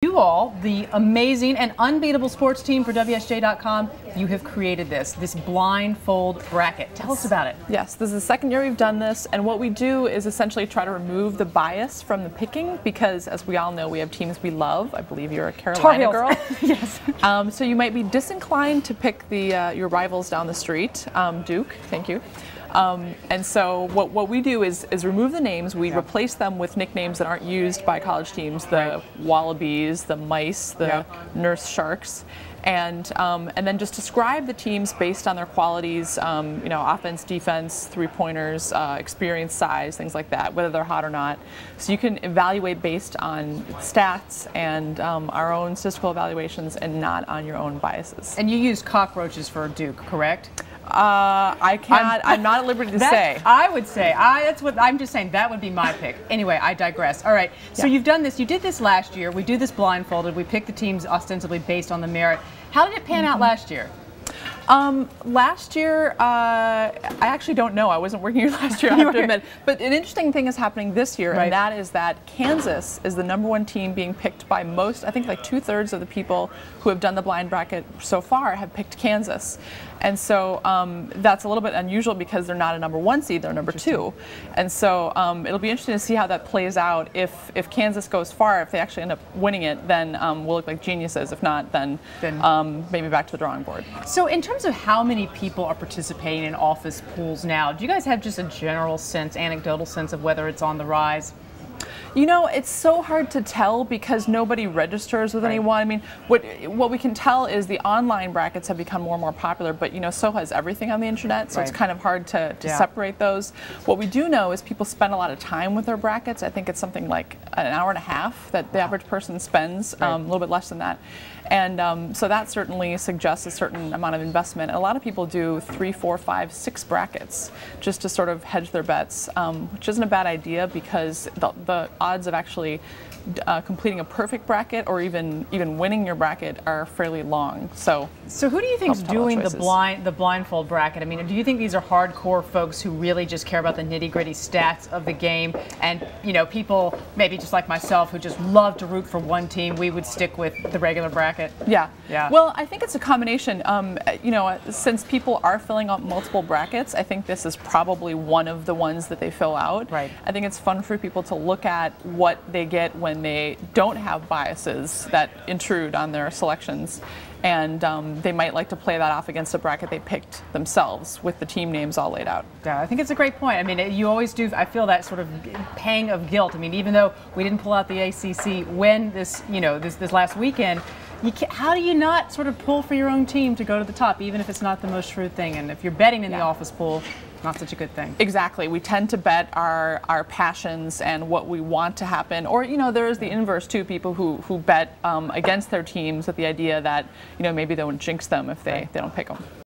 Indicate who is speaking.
Speaker 1: You all, the amazing and unbeatable sports team for WSJ.com, you have created this blindfold bracket. Tell us about it.
Speaker 2: Yes, this is the second year we've done this, and what we do is essentially try to remove the bias from the picking because, as we all know, we have teams we love. I believe you're a Carolina girl.
Speaker 1: Yes.
Speaker 2: So you might be disinclined to pick your rivals down the street. Duke, thank you. And so what we do is remove the names. We replace them with nicknames that aren't used by college teams, the Wallabies, the Mice, the Nurse Sharks, and then just describe the teams based on their qualities, offense, defense, three-pointers, experience, size, things like that, whether they're hot or not. So you can evaluate based on stats and our own statistical evaluations and not on your own biases.
Speaker 1: And you use cockroaches for Duke, correct?
Speaker 2: I'm not at liberty to say.
Speaker 1: I would say, that's what I'm just saying, that would be my pick. Anyway, I digress. All right, so you've done this, you did this last year. We do this blindfolded. We pick the teams ostensibly based on the merit. How did it pan out last year?
Speaker 2: Last year, I actually don't know. I wasn't working here last year, I have to admit. But an interesting thing is happening this year, and that is that Kansas is the #1 team being picked by most, I think like 2/3 of the people who have done the blind bracket so far have picked Kansas. And so that's a little bit unusual because they're not a #1 seed, they're #2. And so it'll be interesting to see how that plays out. If Kansas goes far, if they actually end up winning it, then we'll look like geniuses. If not, then maybe back to the drawing board.
Speaker 1: So in terms of how many people are participating in office pools now, do you guys have just a general sense, anecdotal sense of whether it's on the rise?
Speaker 2: You know, it's so hard to tell because nobody registers with anyone. I mean, what we can tell is the online brackets have become more and more popular, but so has everything on the internet, so it's kind of hard to separate those. What we do know is people spend a lot of time with their brackets. I think it's something like an hour and a half that the average person spends, a little bit less than that. And so that certainly suggests a certain amount of investment. And a lot of people do 3, 4, 5, 6 brackets just to sort of hedge their bets, which isn't a bad idea because the odds of actually completing a perfect bracket or even winning your bracket are fairly long. So
Speaker 1: who do you think is doing the blindfold bracket? I mean, do you think these are hardcore folks who really just care about the nitty-gritty stats of the game, and people maybe just like myself who just love to root for one team, we would stick with the regular bracket?
Speaker 2: Yeah. Well, I think it's a combination. Since people are filling out multiple brackets, I think this is probably one of the ones that they fill out.
Speaker 1: Right.
Speaker 2: I think it's fun for people to look at what they get when they don't have biases that intrude on their selections, and they might like to play that off against a bracket they picked themselves with the team names all laid out.
Speaker 1: Yeah, I think it's a great point. I mean, you always do, I feel that sort of pang of guilt. I mean, even though we didn't pull out the ACC win this last weekend, how do you not sort of pull for your own team to go to the top, even if it's not the most true thing? And if you're betting in the office pool, not such a good thing. Exactly. We tend to bet our passions and what we want to happen. Or, there is the inverse too, people who bet against their teams with the idea that, maybe they won't jinx them if they don't pick them.